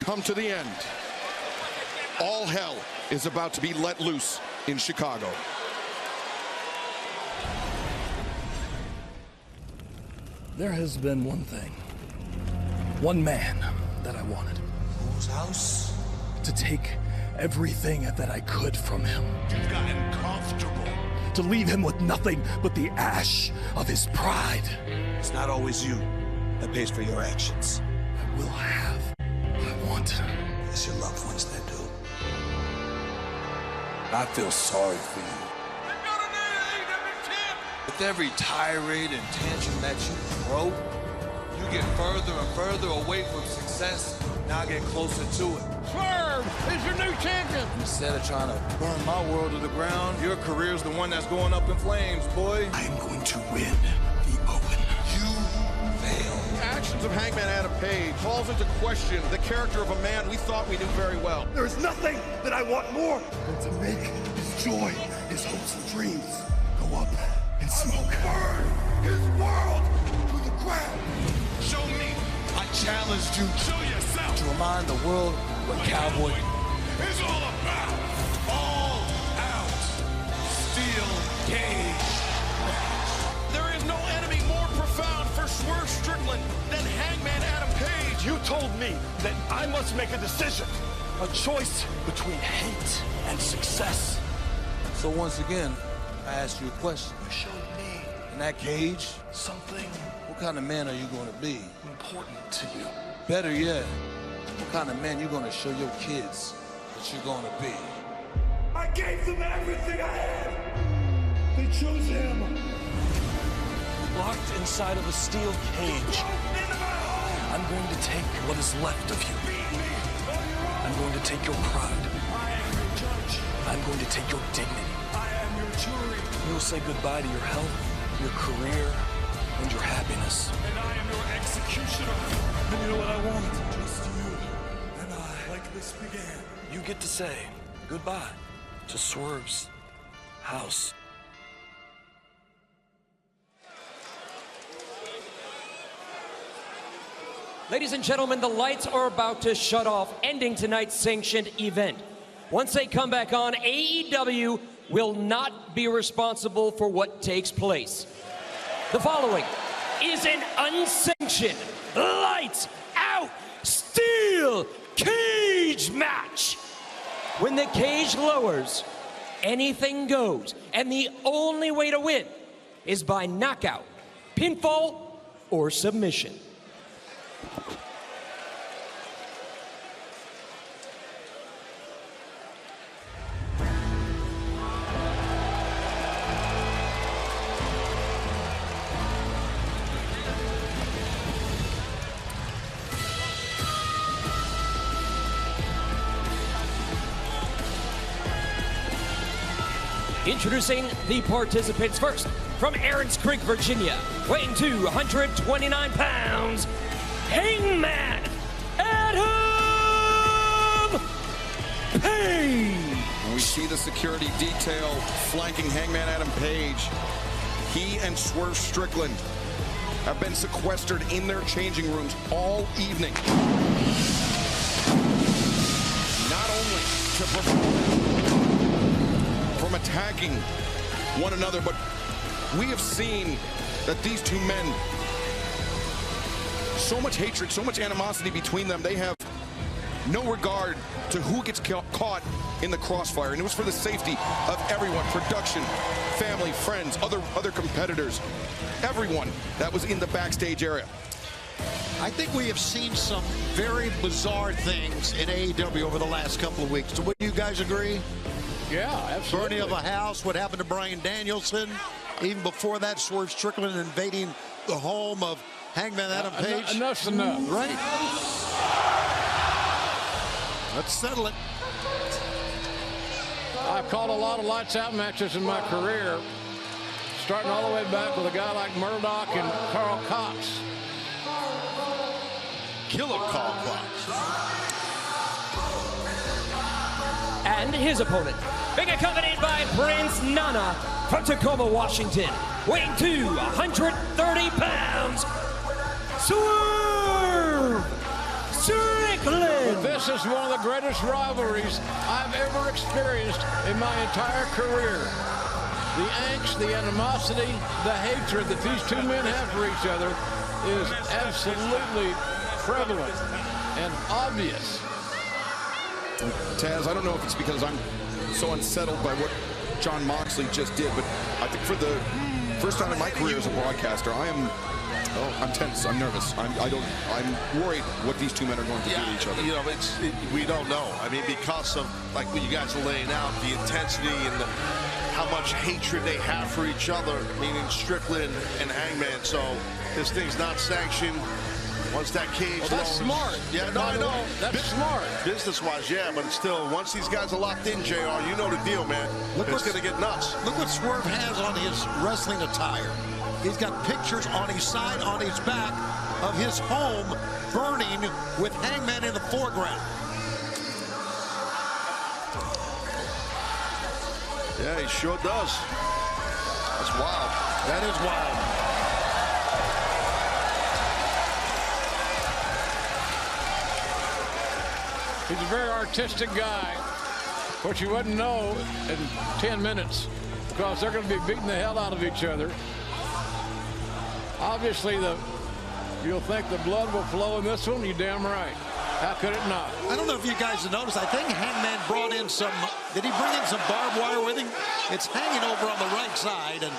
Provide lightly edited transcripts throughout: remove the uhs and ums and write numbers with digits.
come to the end. All hell is about to be let loose in Chicago. There has been one thing, one man that I wanted. Whose house? To take everything that I could from him. You've gotten comfortable. To leave him with nothing but the ash of his pride. It's not always you that pays for your actions. I will have what I want. It's your loved ones that do. I feel sorry for you. With every tirade and tantrum that you throw, you get further and further away from success. Now I get closer to it. Swerve is your new champion. Instead of trying to burn my world to the ground, your career's the one that's going up in flames, boy. I am going to win the Owen. You failed. The actions of Hangman Adam Page calls into question the character of a man we thought we knew very well. There is nothing that I want more than to make his joy, his hopes and dreams go up in smoke. Burn his world to the ground. Show me. I challenged you. Show yourself. To remind the world what Cowboy is all about. all out steel cage. There is no enemy more profound for Swerve Strickland than Hangman Adam Page. You told me that I must make a decision, a choice between hate and success. So once again, I ask you a question. You showed me In that cage, something what kind of man are you going to be? important to you. Better yet, what kind of man you going to show your kids that you're going to be? I gave them everything I had. They chose him. Locked inside of a steel cage. I'm going to take what is left of you. I'm going to take your pride. I am your judge. I'm going to take your dignity. I am your jury. You will say goodbye to your health, your career, and your happiness. And I am your executioner. And you know what I want? Just you and I. Like this began. You get to say goodbye to Swerve's house. Ladies and gentlemen, the lights are about to shut off, ending tonight's sanctioned event. Once they come back on, AEW will not be responsible for what takes place. The following is an unsanctioned, lights out, steel cage match. When the cage lowers, anything goes, and the only way to win is by knockout, pinfall, or submission. Introducing the participants first, from Aaron's Creek, Virginia, weighing 229 pounds, Hangman Adam Page. And we see the security detail flanking Hangman Adam Page. He and Swerve Strickland have been sequestered in their changing rooms all evening. Not only to prevent them from attacking one another, but we have seen that these two men, so much hatred, so much animosity between them, they have no regard to who gets caught in the crossfire. And it was for the safety of everyone, production, family, friends, other competitors, everyone that was in the backstage area. I think we have seen some very bizarre things in AEW over the last couple of weeks. So would you guys agree? Yeah, absolutely. Burning of a house, what happened to Bryan Danielson. Even before that, Swerve Strickland invading the home of Hangman Adam Page. Enough's enough. Right. Let's settle it. I've called a lot of lights out matches in my career, starting all the way back with a guy like Murdoch and Carl Cox. Killer Carl Cox. And his opponent, being accompanied by Prince Nana from Tacoma, Washington, weighing 230 pounds, Swerve Strickland. With this This is one of the greatest rivalries I've ever experienced in my entire career. The angst, the animosity, the hatred that these two men have for each other is absolutely prevalent and obvious. Taz, I don't know if it's because I'm so unsettled by what Jon Moxley just did, but I think for the first time in my career as a broadcaster, I'm tense. I'm nervous. I'm worried what these two men are going to do to each other. You know, we don't know. I mean, because of like what you guys are laying out, the intensity and how much hatred they have for each other, meaning Strickland and Hangman. So this thing's not sanctioned. Once that cage well, that's lowers, smart. Yeah, no, I know. That's smart. Business-wise, yeah, but still, once these guys are locked in, JR, you know the deal, man. It's going to get nuts. Look what Swerve has on his wrestling attire. He's got pictures on his side, on his back, of his home burning with Hangman in the foreground. Yeah, he sure does. That's wild. That is wild. He's a very artistic guy, which you wouldn't know in 10 minutes because they're going to be beating the hell out of each other. Obviously, you'll think the blood will flow in this one. You're damn right. How could it not? I don't know if you guys have noticed. I think Hangman brought in some. Did he bring in some barbed wire with him? It's hanging over on the right side, and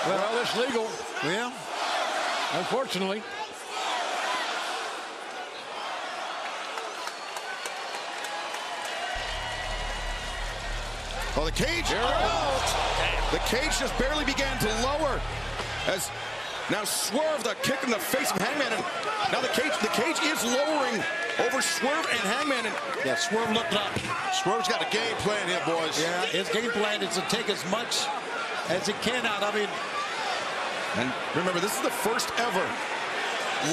well, it's legal. Yeah. Unfortunately. Well, the cage. The cage just barely began to lower as now Swerve, the kick in the face of Hangman, and now the cage is lowering over Swerve and Hangman. And yeah, Swerve looked up. Swerve's got a game plan here, boys. Yeah, his game plan is to take as much as he can out of him. And remember, this is the first ever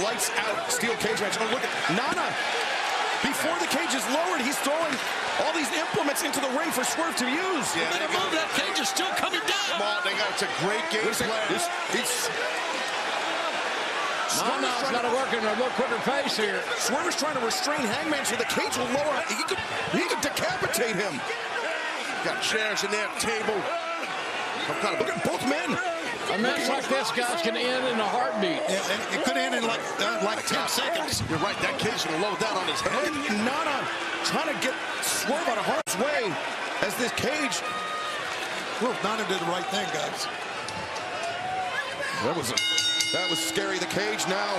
lights out steel cage match. Oh, look at Nana. Before the cage is lowered, he's throwing all these implements into the ring for Swerve to use. Yeah, they move, that cage is still coming down. Come on, it's a great game plan. Nana's got to work in a little quicker pace here. Swerve is trying to restrain Hangman so the cage will lower. He could decapitate him. Got chairs in there, table. Look at both men. A match like this, guys, can end in a heartbeat. Yeah, it could end in like 10 seconds. You're right, that cage will low down on his head. Look at Nana trying to get Swerve out of harm's way as this cage. Well, Nana did the right thing, guys. That was scary. The cage now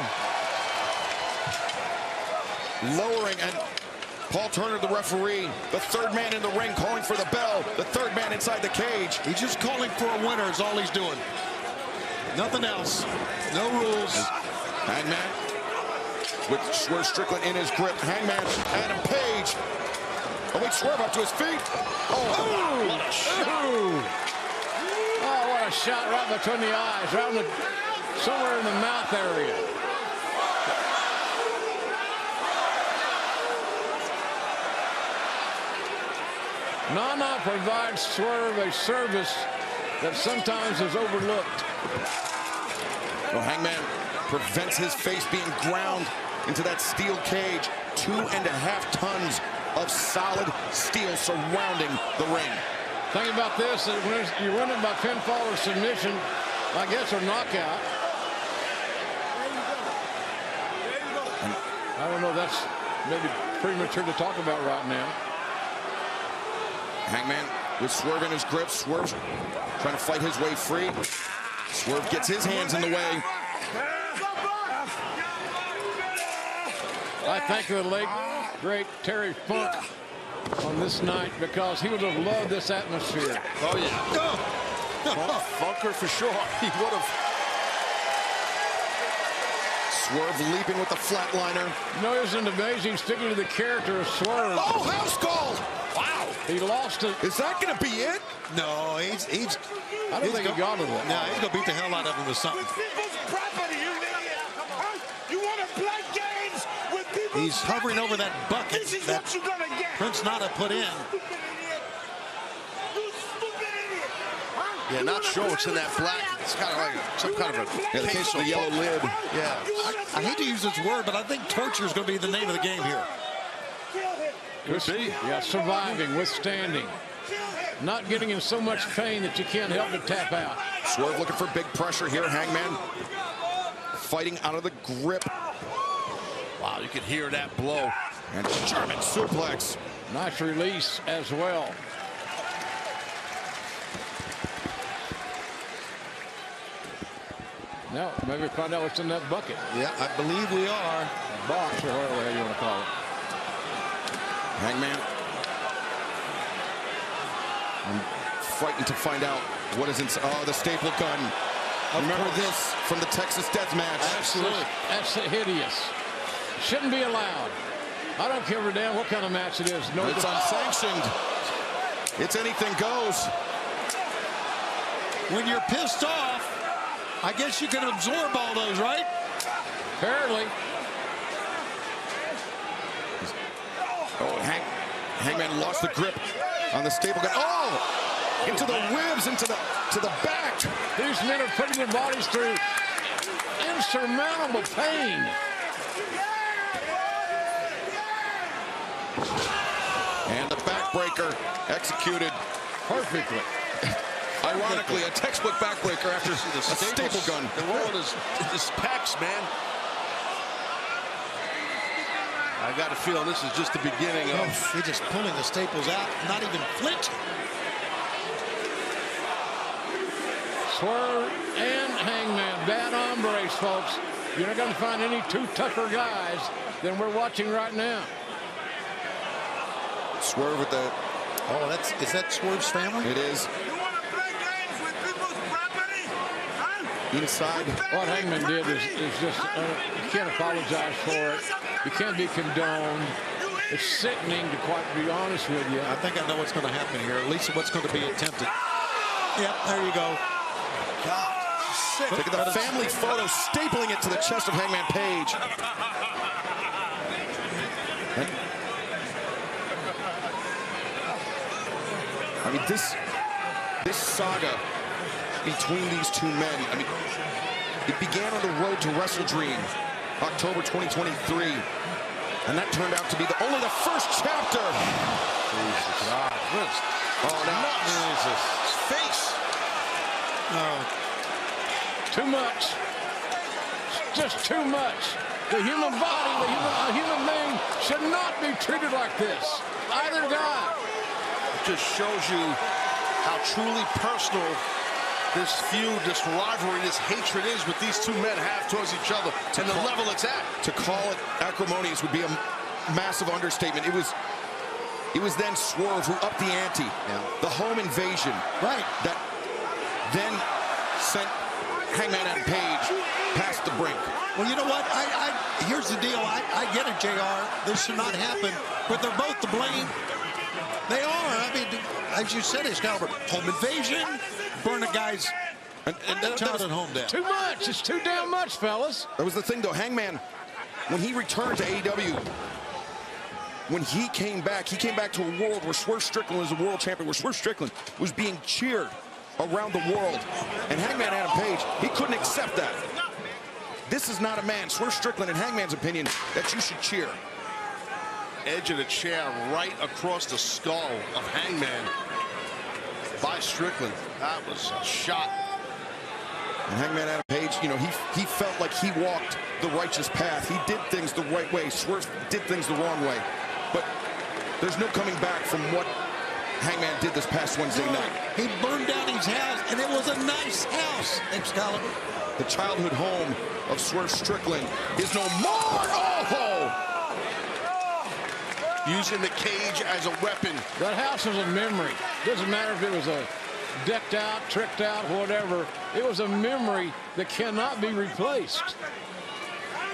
lowering, and Paul Turner, the referee, the third man in the ring, calling for the bell. The third man inside the cage. He's just calling for a winner is all he's doing. Nothing else. No rules. Hangman with Swerve Strickland in his grip. Hangman, Adam Page. Oh, wait, Swerve up to his feet. Oh, what a shot. Oh, what a shot right between the eyes, right somewhere in the mouth area. Nana provides Swerve a service that sometimes is overlooked. Well, Hangman prevents his face being ground into that steel cage. 2.5 tons of solid steel surrounding the ring. Think about this, when you win it by pinfall or submission, I guess, or knockout. I don't know, that's maybe premature to talk about right now. Hangman with Swerve in his grip. Swerve trying to fight his way free. Swerve gets his hands in the way. I thank the late, great Terry Funk on this night because he would have loved this atmosphere. Oh, yeah. Funker for sure. He would have. Swerve leaping with the flatliner. You know, isn't it amazing, sticking to the character of Swerve? Oh, house call! Wow. He lost it. Is that going to be it? No, he's I don't think he got it. No, he's going to beat the hell out of him with something. You want to play games with people? He's hovering over that bucket This is that what you're gonna get. Prince Nana put in. Yeah, not sure what's in that black. It's kind of like some kind of a case of yellow lid. Yeah. I hate to use this word, but I think torture is going to be the name of the game here. Could be. Yeah, surviving, withstanding. Not getting in so much pain that you can't help but tap out. Swerve looking for big pressure here. Hangman fighting out of the grip. Wow, you could hear that blow. And German suplex. Nice release as well. Now, maybe find out what's in that bucket. Yeah, I believe we are. A box or whatever you want to call it. Hangman. I'm frightened to find out what is inside. Oh, the staple gun. Remember this from the Texas Death Match. Absolutely. That's hideous. Shouldn't be allowed. I don't give a damn what kind of match it is. No, it's unsanctioned. It's anything goes. When you're pissed off, I guess you can absorb all those, right? Apparently. Oh, Hangman lost the grip on the staple gun. Oh! Into the ribs, to the back. These men are putting their bodies through insurmountable pain. And the backbreaker executed perfectly. Ironically, a textbook backbreaker after a staple gun. The world is pecs, man. I got a feeling this is just the beginning of. He's just pulling the staples out, not even flinching. Swerve and Hangman, bad hombres, folks. You're not going to find any two tougher guys than we're watching right now. Swerve with the. Oh, is that Swerve's family? It is. Inside. What Hangman did is just, you can't apologize for it. You can't be condoned. It's sickening, to quite be honest with you. I think I know what's going to happen here, at least what's going to be attempted. Yep, there you go. God, look at the family photo, stapling it to the chest of Hangman Page. I mean, this saga between these two men, I mean, it began on the road to Wrestle Dream, October 2023, and that turned out to be only the first chapter. Jesus. God. Oh, now Jesus. Face. Too much. Just too much. The human body, a human being should not be treated like this. Either guy. It just shows you how truly personal this feud, this rivalry, this hatred is what these two men have towards each other and the level it's at. To call it acrimonious would be a massive understatement. It was then Swerve who upped the ante. Yeah. The home invasion. Right. That then sent Hangman and Page past the brink. Well, you know what? Here's the deal. I get it, JR. This should not happen, but they're both to blame. They are. I mean, as you said, Excalibur, home invasion, burn a guy's child at home down. Too much. It's too damn much, fellas. That was the thing, though. Hangman, when he returned to AEW, when he came back to a world where Swerve Strickland was a world champion, where Swerve Strickland was being cheered around the world. And Hangman Adam Page, he couldn't accept that. This is not a man, Swerve Strickland, in Hangman's opinion, that you should cheer. Edge of the chair right across the skull of Hangman by Strickland. That was a shot. And Hangman Adam Page, you know, he felt like he walked the righteous path. He did things the right way. Swerve did things the wrong way. But there's no coming back from what Hangman did this past Wednesday night. He burned down his house, and it was a nice house, Excalibur. The childhood home of Swerve Strickland is no more. Oh! Using the cage as a weapon. That house was a memory. Doesn't matter if it was a decked out, tricked out, whatever. It was a memory that cannot be replaced.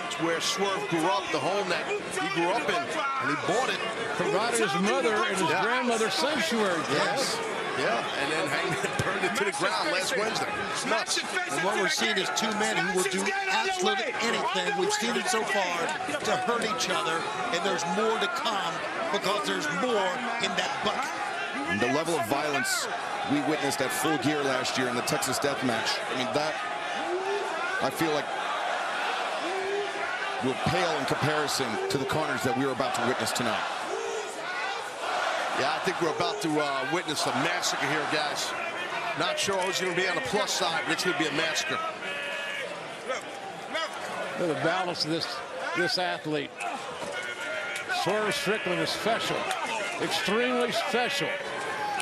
It's where Swerve grew up, the home that he grew up in, and he bought it. Provided his mother and his grandmother sanctuary. Yes. Yeah, and then Hangman burned it to the ground last Wednesday. It's nuts. And what we're seeing is two men who will do absolutely anything. We've seen it so far to hurt each other, and there's more to come because there's more in that bucket. And the level of violence we witnessed at Full Gear last year in the Texas Death Match, I mean, that, I feel like, will pale in comparison to the carnage that we are about to witness tonight. Yeah, I think we're about to witness a massacre here, guys. Not sure who's going to be on the plus side, but it's going to be a massacre. For the balance of this athlete. Swerve Strickland is special, extremely special,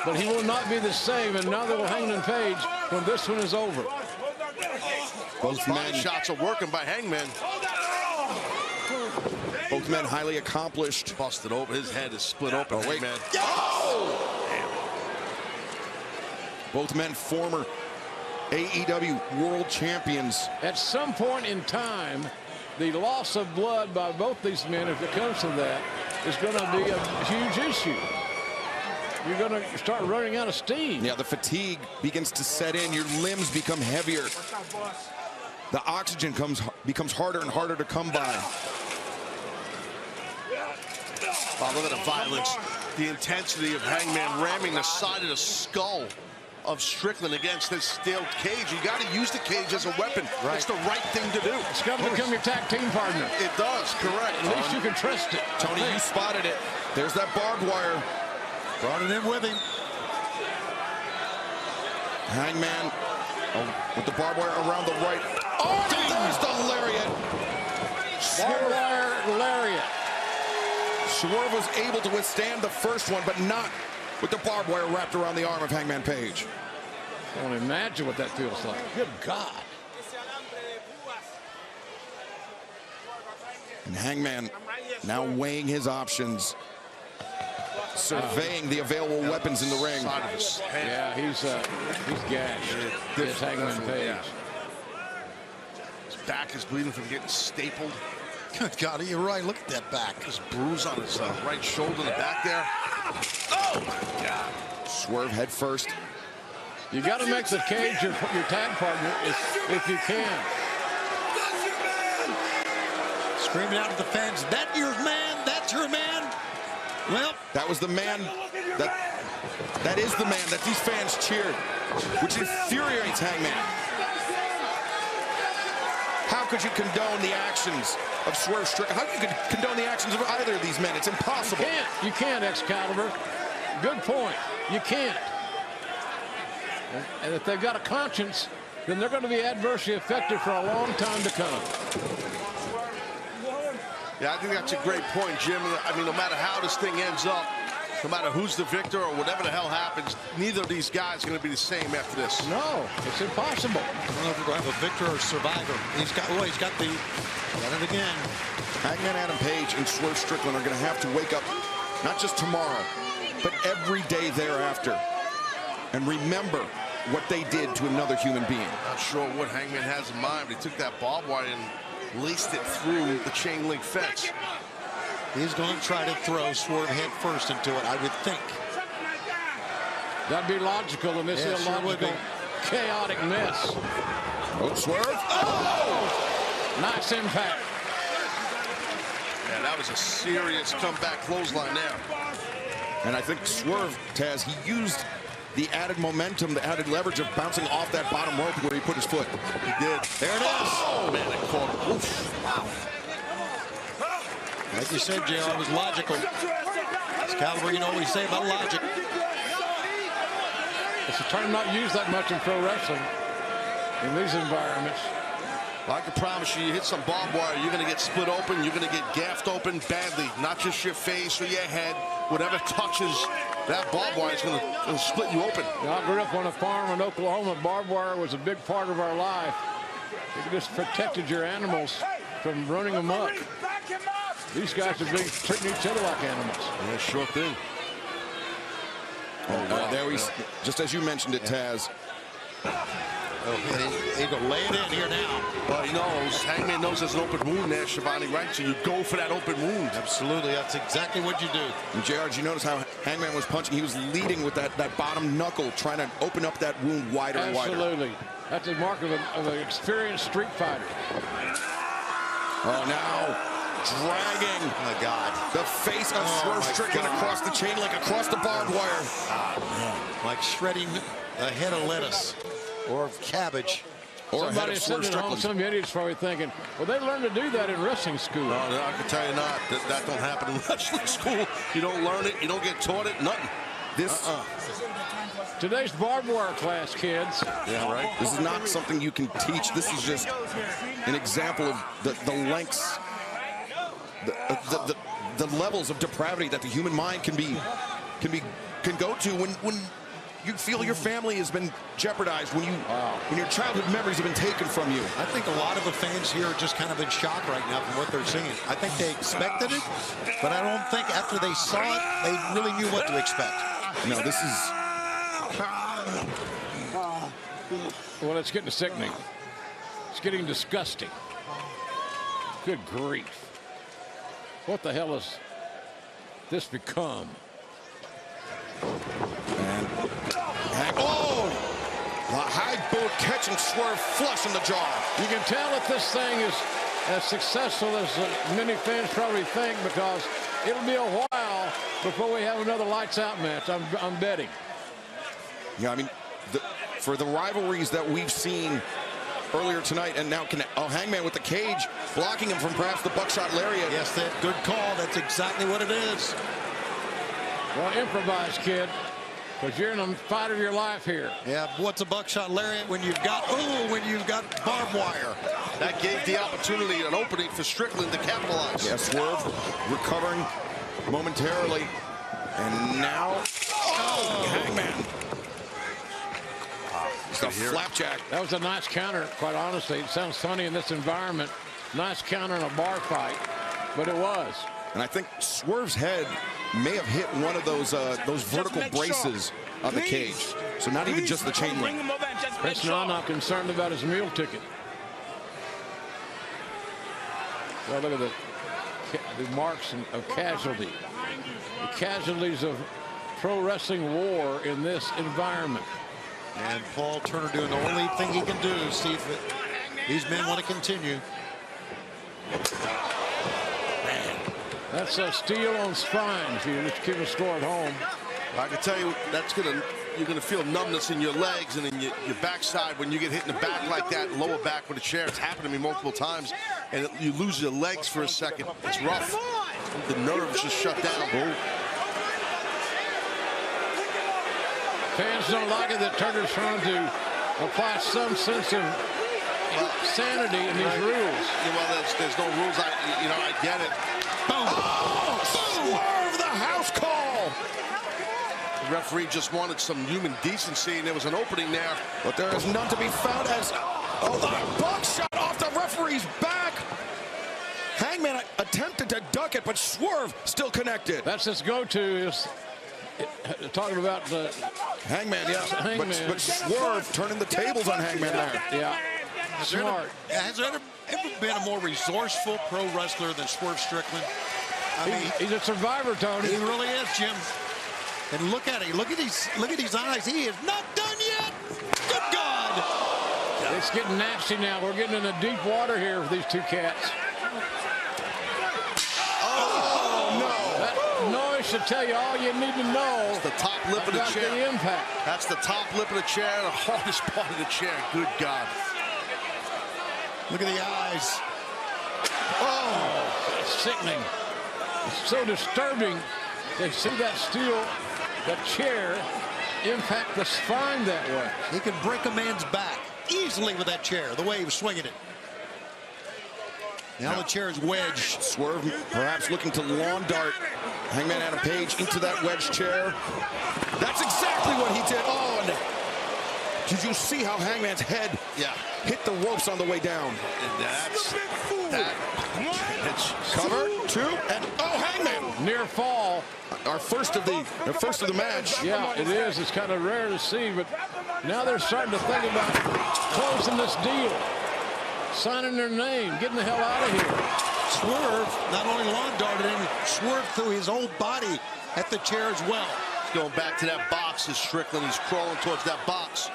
but he will not be the same, and neither will Hangman Page when this one is over. Both men shots are working by Hangman. Both men highly accomplished. Busted open. His head is split open. Oh, wait. Hangman. Oh! Both men former AEW world champions. At some point in time, the loss of blood by both these men, if it comes to that, is going to be a huge issue. You're going to start running out of steam. Yeah, the fatigue begins to set in. Your limbs become heavier. The oxygen becomes harder and harder to come by. Wow, look at the violence, the intensity of Hangman ramming the side of the skull of Strickland against this steel cage. You got to use the cage as a weapon. Right. It's the right thing to do. It's got to become your tag team partner. It does, correct. At least you can trust it. Tony, you spotted it. There's that barbed wire. Brought it in with him. Hangman with the barbed wire around the right. Oh, there's the lariat. Barbed wire lariat. Swerve was able to withstand the first one, but not with the barbed wire wrapped around the arm of Hangman Page. I can't imagine what that feels like. Good God. And Hangman now weighing his options, surveying the available weapons in the ring. Yeah, he's gashed. This Hangman Page. His back is bleeding from getting stapled. Good God, you're right. Look at that back. This bruise on his right shoulder in the back there. Oh, my God. Swerve head first. You got to make the cage your tag partner if you can. Screaming out at the fans, that your man, that's your man. Well, that was the man, that is the man that these fans cheered, which infuriates Hangman. How could you condone the actions of Swerve Strickland? How could you condone the actions of either of these men? It's impossible. You can't, Excalibur. Good point. You can't. And if they've got a conscience, then they're going to be adversely affected for a long time to come. Yeah, I think that's a great point, Jim. I mean, no matter how this thing ends up, no matter who's the victor or whatever the hell happens, neither of these guys are going to be the same after this. No, it's impossible. I don't know if we're going to have a victor or survivor. He's got it again. Hangman Adam Page and Swerve Strickland are going to have to wake up, not just tomorrow, but every day thereafter, and remember what they did to another human being. Not sure what Hangman has in mind, but he took that barbed wire and laced it through the chain link fence. He's going to try to throw Swerve head first into it, I would think. That'd be logical in this illogical, chaotic mess. Oh, Swerve. Oh! Nice impact. Yeah, that was a serious comeback clothesline there. And I think Swerve, Taz, he used the added momentum, the added leverage of bouncing off that bottom rope where he put his foot. He did. There it is. Oh, man, it caught him. Oof. Like you said, JR, it was logical. Excalibur, you know what we say about logic. It's a term not used that much in pro wrestling in these environments. Well, I can promise you, you hit some barbed wire, you're going to get split open, you're going to get gaffed open badly. Not just your face or your head. Whatever touches that barbed wire is going to split you open. I grew up on a farm in Oklahoma. Barbed wire was a big part of our life. It just protected your animals from running amok. These guys are treating each other like animals. Yeah, sure thing. There we, just as you mentioned it, Taz. Oh, he's going to lay it in here now. Well, he knows. Hangman knows there's an open wound there, Schiavone, right? So you go for that open wound. Absolutely. That's exactly what you do. And JR, did you notice how Hangman was punching? He was leading with that bottom knuckle, trying to open up that wound wider and wider. Absolutely. That's a mark of an experienced street fighter. Oh, now dragging the face of Swerve Strickland across the chain link, across the barbed wire. Like shredding a head of lettuce or of cabbage. Or ahead Somebody of sitting Swerve at home, Strickland. some idiot's probably thinking, well, they learned to do that in wrestling school. No, I can tell you not. That don't happen in wrestling school. You don't learn it. You don't get taught it. Nothing. This Today's barbed wire class, kids. Yeah, right. This is not something you can teach. This is just an example of the lengths, the levels of depravity that the human mind can go to when you feel your family has been jeopardized, when your childhood memories have been taken from you. I think a lot of the fans here are just kind of in shock right now from what they're seeing. I think they expected it, but I don't think after they saw it, they really knew what to expect. No, this is... Well, it's getting sickening. It's getting disgusting. Good grief. What the hell has this become? And the high boot catching Swerve flush in the jaw. You can tell that this thing is as successful as many fans probably think, because it'll be a while before we have another lights out match. I'm betting. Yeah, I mean, for the rivalries that we've seen earlier tonight, and now Hangman with the cage, blocking him from perhaps the buckshot lariat. Yes, that good call. That's exactly what it is. Well, improvise, kid, because you're in the fight of your life here. Yeah, what's a buckshot lariat when you've got barbed wire? That gave the opportunity, an opening for Strickland to capitalize. Yeah, Swerve recovering momentarily, and now Hangman. It's a flapjack. That was a nice counter, quite honestly. It sounds funny in this environment. Nice counter in a bar fight, but it was. And I think Swerve's head may have hit one of those vertical braces on the cage. So not even just the chain link. Prince not concerned about his meal ticket. Well, look at the marks of casualty. The casualties of pro wrestling war in this environment. And Paul Turner doing the only thing he can do to see if these men want to continue. That's a steel on spine if you just keep a score at home. I can tell you you're gonna feel numbness in your legs and in your backside when you get hit in the back like that, lower back with a chair. It's happened to me multiple times, and you lose your legs for a second. It's rough. The nerves just shut down. Fans don't like it that Turner's trying to apply some sense of sanity in these rules. Yeah, well, there's no rules. I get it. Swerve, the house call. The referee just wanted some human decency, and there was an opening there. But there is none to be found as the buckshot off the referee's back. Hangman attempted to duck it, but Swerve still connected. That's his go-to, is talking about the Hangman, yeah. Hangman. But Swerve turning the tables on Hangman there. Yeah. Smart. Has there ever been a more resourceful pro wrestler than Swerve Strickland? I mean, He's a survivor, Tony. he really is, Jim. And look at it. Look at these eyes. He is not done yet. Good God. It's getting nasty now. We're getting into deep water here with these two cats. Oh, no. That noise should tell you all you need to know. It's the top lip of the about chair. the impact. That's the top lip of the chair, the hardest part of the chair. Good God. Look at the eyes. Oh, it's sickening. It's so disturbing. They see that steel, that chair, impact the spine that way. He can break a man's back easily with that chair, the way he was swinging it. Now the chair is wedged. Swerve perhaps looking to lawn dart Hangman Adam Page into that wedge chair. That's exactly what he did. Oh, and did you see how Hangman's head hit the ropes on the way down? It's Cover, two, and Hangman. Near fall. Our first of the match. Yeah, it is. It's kind of rare to see, but now they're starting to think about closing this deal, signing their name, getting the hell out of here. Swerve not only lawn darted him, swerved through his whole body at the chair as well. going back to that box is Strickland. He's crawling towards that box.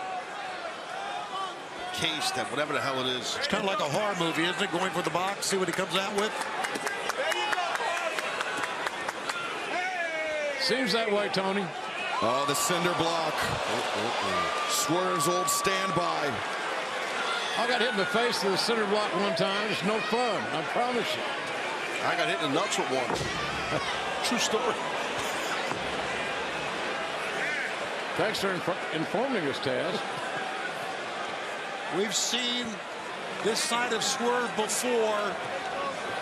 Case that, whatever the hell it is. It's kind of like a horror movie, isn't it? Going for the box, see what he comes out with. Seems that way, Tony. Oh, the cinder block. Swerve's old standby. I got hit in the face with the center block one time. It's no fun, I promise you. I got hit in the nuts with one. True story. Thanks for informing us, Taz. We've seen this side of Swerve before.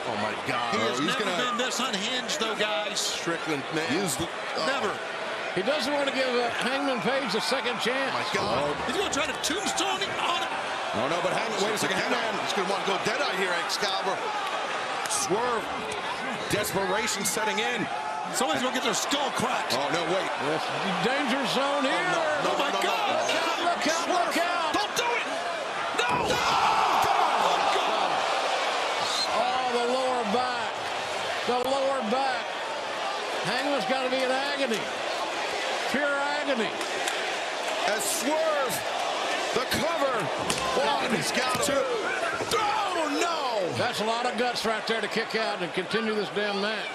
Oh my God. He has he's never gonna- been this unhinged, though, guys. Strickland, man. Never. He doesn't want to give Hangman Page a second chance. My God. He's going to try to tombstone him on it. Oh, no, but wait a second. Hangman. He's going to want to go Deadeye here, Excalibur. Swerve. Desperation setting in. Somebody's going to get their skull cracked. Oh, no, wait. Yes, danger zone here. Oh, my God. Look out, look out. Don't do it. No. Oh, the lower back. The lower back. Hangman's got to be in agony. Pure agony. As Swerve, the cover. One, He's got two. him. Oh, no. That's a lot of guts right there to kick out and continue this damn match.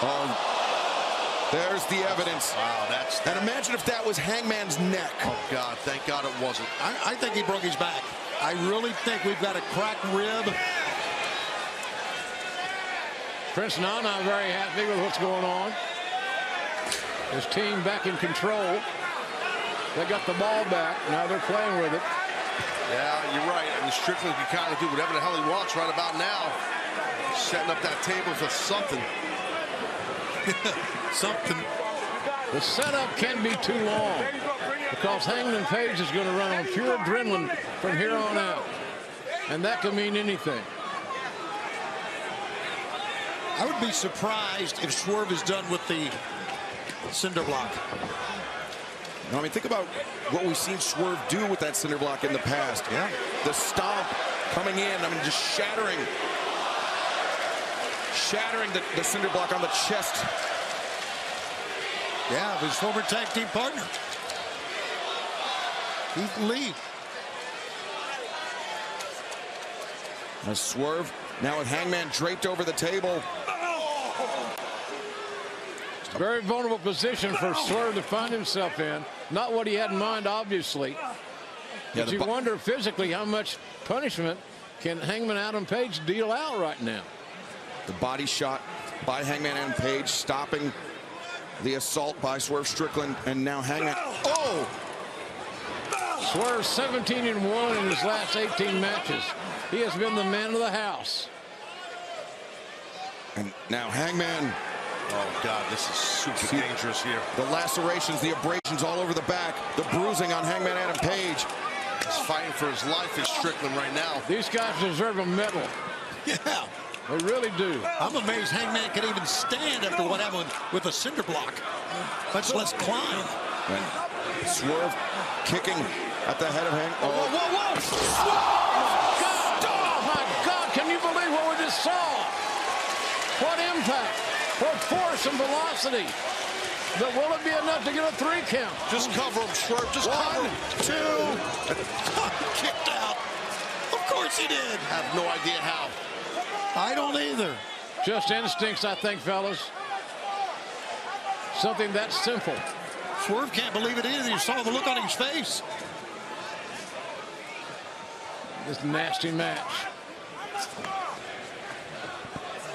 Oh, there's the evidence. Wow, that's... And imagine if that was Hangman's neck. Oh, God, thank God it wasn't. I think he broke his back. I really think we've got a cracked rib. Prince Nana very happy with what's going on. His team back in control. They got the ball back. Now they're playing with it. Yeah, you're right. I mean, Strickland can kind of do whatever the hell he wants right about now. Setting up that table for something. Something. The setup can't be too long because Hangman Page is going to run on pure adrenaline from here on out. And that can mean anything. I would be surprised if Swerve is done with the cinder block. I mean, think about what we've seen Swerve do with that cinder block in the past. Yeah. The stomp coming in, I mean, just shattering the cinder block on the chest. Yeah, his former tag team partner, Keith Lee. A Swerve now with Hangman draped over the table. Very vulnerable position for Swerve to find himself in. Not what he had in mind, obviously. Yeah, But you wonder physically how much punishment can Hangman Adam Page deal out right now. The body shot by Hangman Adam Page, stopping the assault by Swerve Strickland, and now Hangman. Oh! Swerve 17-1 in his last 18 matches. He has been the man of the house. And now Hangman. Oh, God, this is super dangerous here. The lacerations, the abrasions all over the back, the bruising on Hangman Adam Page. He's fighting for his life, is Strickland right now. These guys deserve a medal. Yeah. They really do. I'm amazed Hangman can even stand after what happened with a cinder block, much less climb. And Swerve kicking at the head of Hangman. Whoa, Oh, whoa, whoa! God! Oh, my God! Can you believe what we just saw? What impact! What force and velocity! But will it be enough to get a 3 count? Just cover him, Swerve. Just cover 1, him. 2. Kicked out. Of course he did. I have no idea how. I don't either. Just instincts, I think, fellas. Something that simple. Swerve can't believe it either. You saw the look on his face. This nasty match.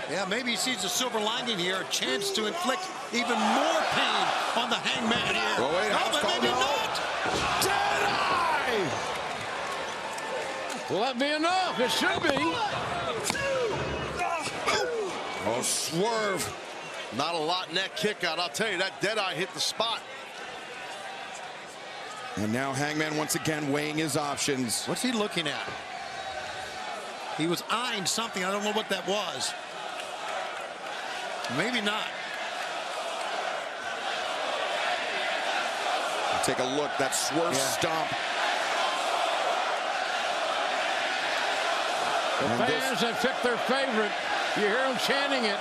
Yeah, maybe he sees a silver lining here, a chance to inflict even more pain on the Hangman here. Oh, wait, house but call, maybe no. not. Deadeye! Will that be enough? It should be. Oh, Swerve. Not a lot in that kick out. I'll tell you, that Deadeye hit the spot. And now Hangman once again weighing his options. What's he looking at? He was eyeing something. I don't know what that was. Maybe not. Take a look. That Swerve stomp. The fans have picked their favorite. You hear them chanting it.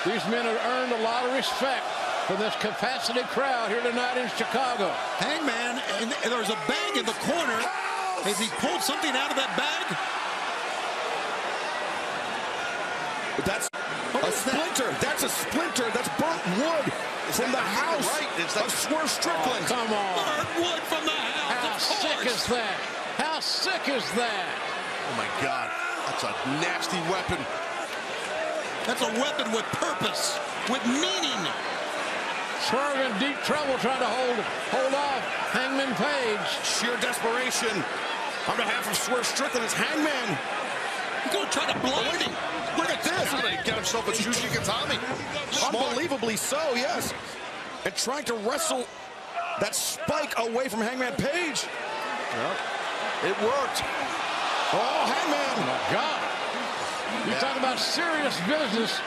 These men have earned a lot of respect from this capacity crowd here tonight in Chicago. Hangman, and there's a bag in the corner. Has he pulled something out of that bag? That's a splinter. That's a splinter. That's burnt wood from the house right? of Swerve Strickland. Come on. Burnt wood from the house. How Of sick course. is that? How sick is that? Oh my God, that's a nasty weapon. That's a weapon with purpose, with meaning. Swerve in deep trouble trying to hold off Hangman Page. Sheer desperation on behalf of Swerve Strickland as Hangman. He's going to try to blind him. Look at this. He's gonna get himself a Juicy Gatami. Unbelievably so, yes. And trying to wrestle that spike away from Hangman Page. Yep. It worked. Oh, Hangman. Oh, my God. You talk about serious business.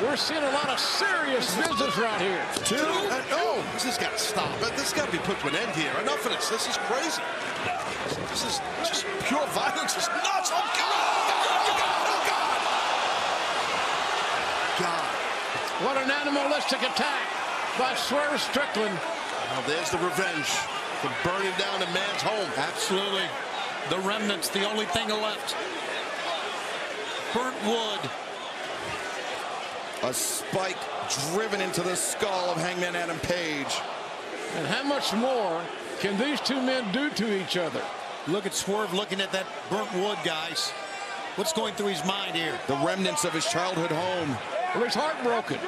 We're seeing a lot of serious business right here. Two and oh, this has got to stop. This has got to be put to an end here. Enough of this. This is crazy. This is just pure violence. It's nuts. Oh, God. Oh, God. God. What an animalistic attack by Swerve Strickland. Now there's the revenge for burning down a man's home. Absolutely. The remnants, the only thing left. Burnt wood. A spike driven into the skull of Hangman Adam Page. And how much more can these two men do to each other? Look at Swerve looking at that burnt wood, guys. What's going through his mind here? The remnants of his childhood home. Well, he's heartbroken.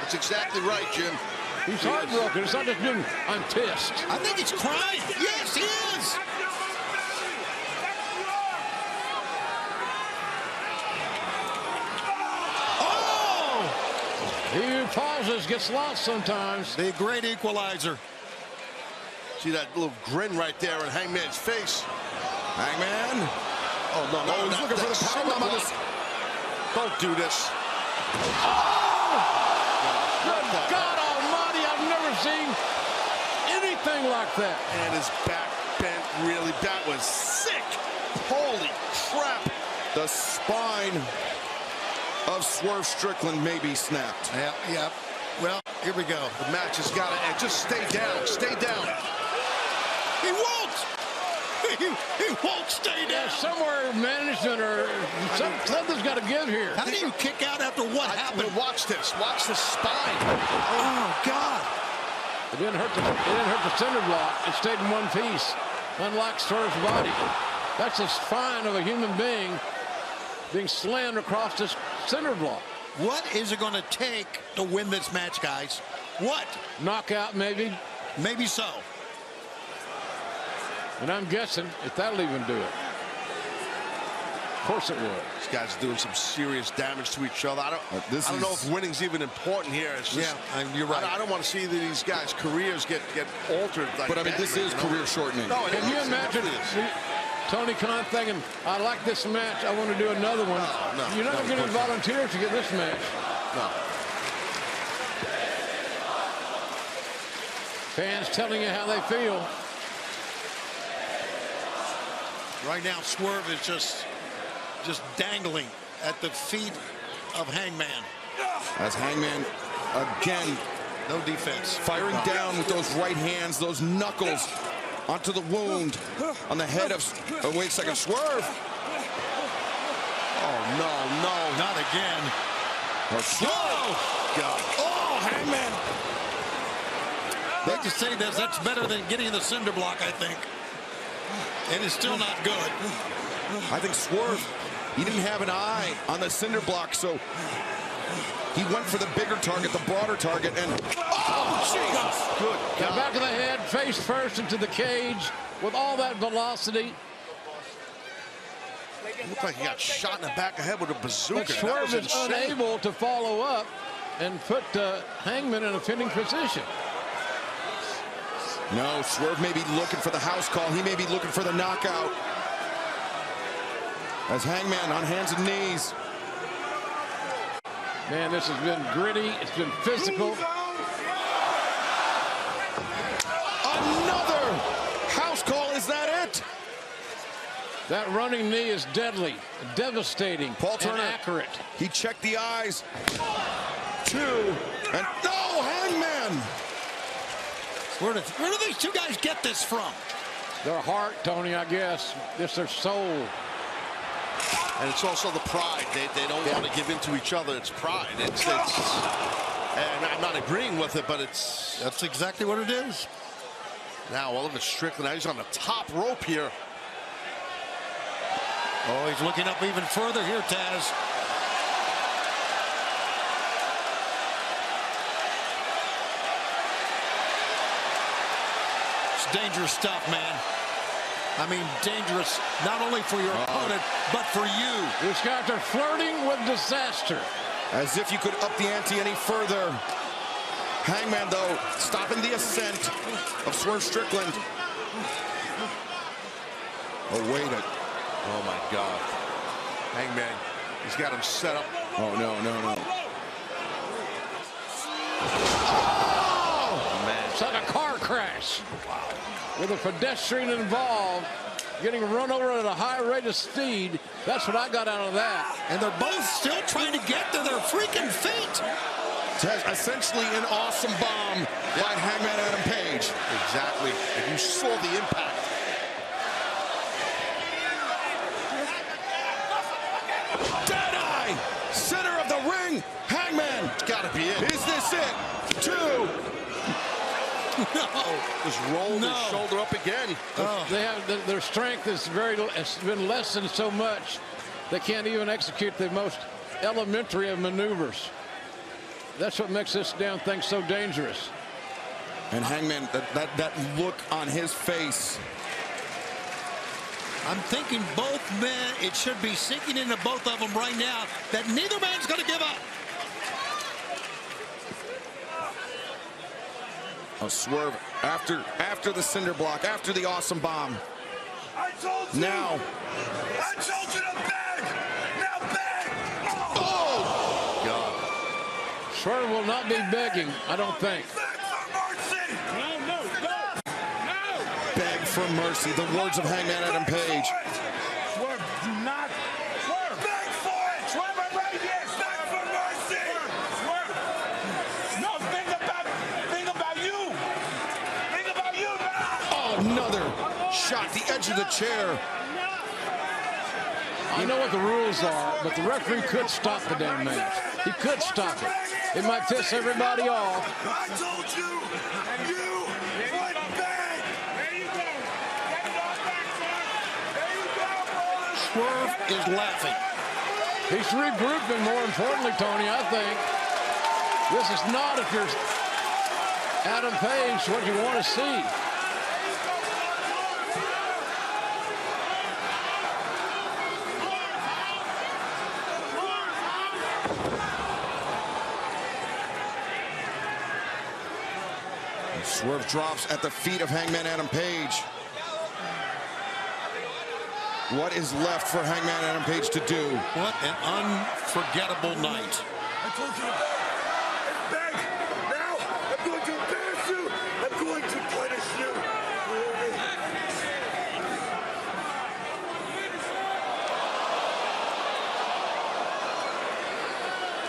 That's exactly right, Jim. He's heartbroken. It's not just being, I'm pissed. I think he's crying. Yes, he is. He who pauses gets lost sometimes. The great equalizer. See that little grin right there on Hangman's face. Hangman. Oh, no, no, He's looking for the powerbomb on this. Don't do this. Good God Almighty, I've never seen anything like that. And his back bent really. That was sick. Holy crap. The spine of Swerve Strickland may be snapped. Yeah. Well, here we go. The match has got to end. Just stay down. Stay down. He won't. He won't stay down. Somewhere management or something's got to give here. How do you kick out after what happened? Watch this. Watch the spine. Oh, God. It didn't hurt the cinder block. It stayed in one piece, unlike Swerve's body. That's the spine of a human being being slammed across this cinder block. What is it going to take to win this match, guys? What? Knockout, maybe. Maybe so. And I'm guessing if that'll even do it. Of course it will. These guys are doing some serious damage to each other. I don't know if winning's even important here. It's just, you're right. I don't want to see these guys' careers get altered. Like But I mean, this is career shortening. No, Can you imagine Tony Khan thinking, I like this match, I want to do another one? No, You're not getting volunteers to get this match. No. Fans telling you how they feel. Right now, Swerve is just dangling at the feet of Hangman. As Hangman, again, no defense. Firing down with those right hands, those knuckles onto the wound on the head of, wait a second, Swerve. Oh, no. Not again. Oh, God. Oh, Hangman. I'd like to say that's better than getting the cinder block, I think. And it's still not good. I think Swerve, he didn't have an eye on the cinder block, so he went for the bigger target, the broader target, and oh, Jesus! Good The God. back of the head, face first into the cage with all that velocity. It looked like he got shot in the back of the head with a bazooka. But That Swerve was is insane. unable to follow up and put Hangman in a pinning position. No, Swerve may be looking for the house call. He may be looking for the knockout. As Hangman on hands and knees. Man, this has been gritty. It's been physical. Another house call. Is that it? That running knee is deadly, devastating, Paul Turner, and accurate. He checked the eyes. 2, and no, Hangman. Where do these two guys get this from? Their heart, Tony, I guess. It's their soul. And it's also the pride. They don't want to give in to each other. It's pride. It's and I'm not agreeing with it, but That's exactly what it is. now Oliver Strickland. Now he's on the top rope here. Oh, he's looking up even further here, Taz. It's dangerous stuff, man. I mean, dangerous not only for your opponent, but for you. These guys are flirting with disaster. As if you could up the ante any further. Hangman, though, stopping the ascent of Swerve Strickland. Oh, wait a... Oh, my God. Hangman, he's got him set up. Oh, no. Oh, man. It's like a car crash. Wow. With a pedestrian involved, getting run over at a high rate of speed. That's what I got out of that. And they're both still trying to get to their freaking feet. Essentially an awesome bomb by Hangman Adam Page. Exactly. And you saw the impact. Deadeye! Center of the ring! Hangman! It's got to be it. Is this it? 2. No. Just rolled his shoulder up again. They have their strength has been lessened so much they can't even execute the most elementary of maneuvers. That's what makes this damn thing so dangerous. And Hangman, that look on his face. I'm thinking both men, it should be sinking into both of them right now that neither man's going to give up. A Swerve after the cinder block, after the awesome bomb. I told you. Now. I told you to beg. Now beg. Oh! God. Swerve will not be begging, I don't think. Beg for mercy. No. Beg for mercy. The words of Hangman Adam Page. Swerve, do not. Swerve. Beg for it. Swerve, right here. Beg for mercy. Swerve. No, think about you. Think about you now. Oh, another shot, the edge of the chair. I know what the rules are, but the referee could stop the damn match. He could stop it. It might piss everybody off. I told you, and you would beg. There you go. Get it off back, son. There you go, Swerve is laughing. He's regrouping, more importantly, Tony, I think. This is not, if you're Adam Page, what you want to see. Swerve drops at the feet of Hangman Adam Page. What is left for Hangman Adam Page to do? What an unforgettable night. I told you to beg. Now, I'm going to embarrass you. I'm going to punish you.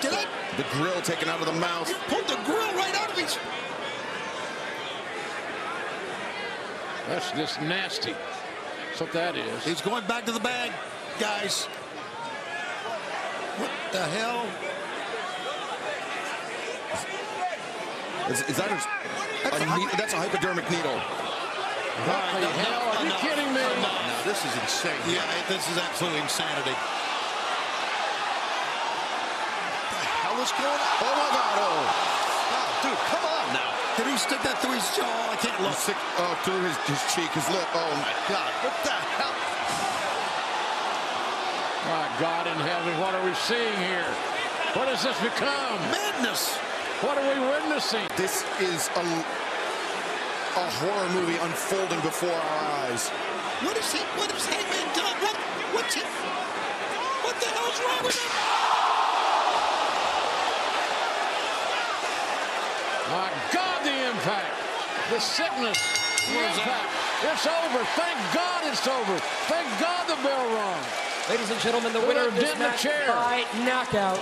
Did I? The grill taken out of the mouth. He pulled the grill right out of his... That's just nasty. That's what that is. He's going back to the bag, guys. What the hell? Is that that's a hypodermic needle. What the hell? Are you kidding me? No, this is insane. Yeah, this is absolute insanity. What the hell is going on? Oh, my God. Oh, Dude, come on now. Did he stick that through his jaw? I can't look. through his cheek, his lip. Oh, My God, what the hell? My God in heaven, what are we seeing here? What has this become? Madness. What are we witnessing? this is a horror movie unfolding before our eyes. What has Hangman done? What the hell's wrong with him? My God, the impact, the sickness, the impact. It's over. Thank God it's over. Thank God the bell rung. Ladies and gentlemen, the winner of this match by knockout,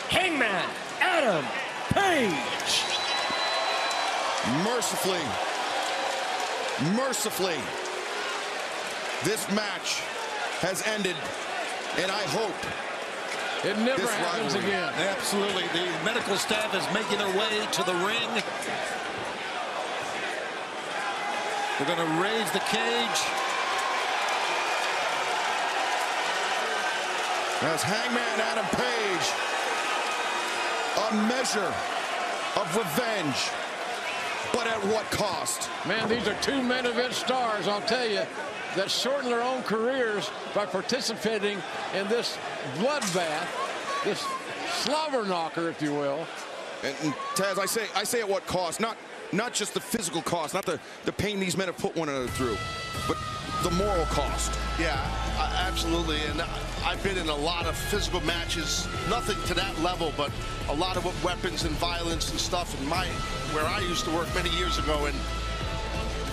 Hangman Adam Page. Mercifully, this match has ended, and I hope It never this happens rivalry. again. Absolutely. The medical staff is making their way to the ring. They're going to raise the cage. As Hangman Adam Page, a measure of revenge, but at what cost? Man, these are two main event stars, I'll tell you, that shorten their own careers by participating in this bloodbath, this slobber knocker, if you will. And Taz, I say at what cost? Not just the physical cost, not the pain these men have put one another through, but the moral cost. Yeah, absolutely. And I've been in a lot of physical matches, nothing to that level, but a lot of weapons and violence and stuff in where I used to work many years ago. And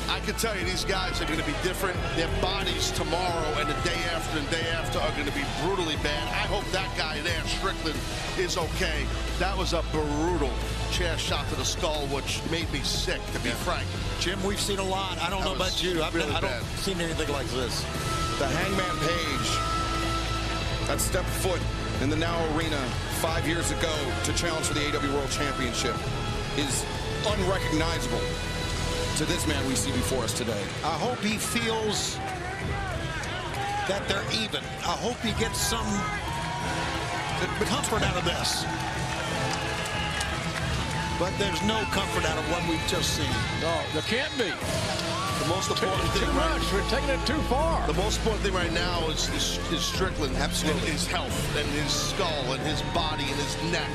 I can tell you, these guys are going to be different. Their bodies tomorrow and the day after are going to be brutally bad. I hope that guy there, Strickland, is okay. That was a brutal chair shot to the skull, which made me sick, to be frank. Jim, we've seen a lot. I don't know about you. I don't seen anything like this. The Hangman Page that stepped foot in the Now Arena 5 years ago to challenge for the AEW World Championship is unrecognizable to this man we see before us today. I hope he feels that they're even. I hope he gets some comfort out of this. But there's no comfort out of what we've just seen. No, there can't be. The most important thing Too much. We're taking it too far. The most important thing right now is Strickland. Absolutely. And his health and his skull and his body and his neck.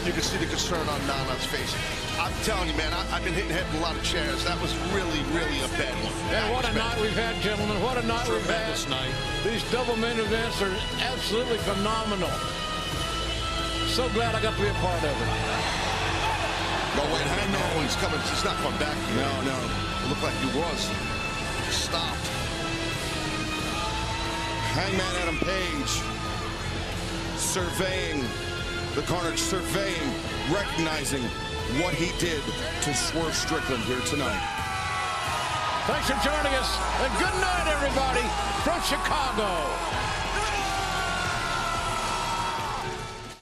You can see the concern on Nana's face. I'm telling you, man, I've been hitting head with a lot of chairs. That was really, really a bad one. And what a night we've had, gentlemen. What a night we've had. Tremendous night. These double main events are absolutely phenomenal. So glad I got to be a part of it. No, wait, Hangman, he's coming. He's not coming back. No. It looked like he was. Stopped. Hangman Adam Page surveying the carnage, recognizing what he did to Swerve Strickland here tonight. Thanks for joining us, and good night, everybody, from Chicago.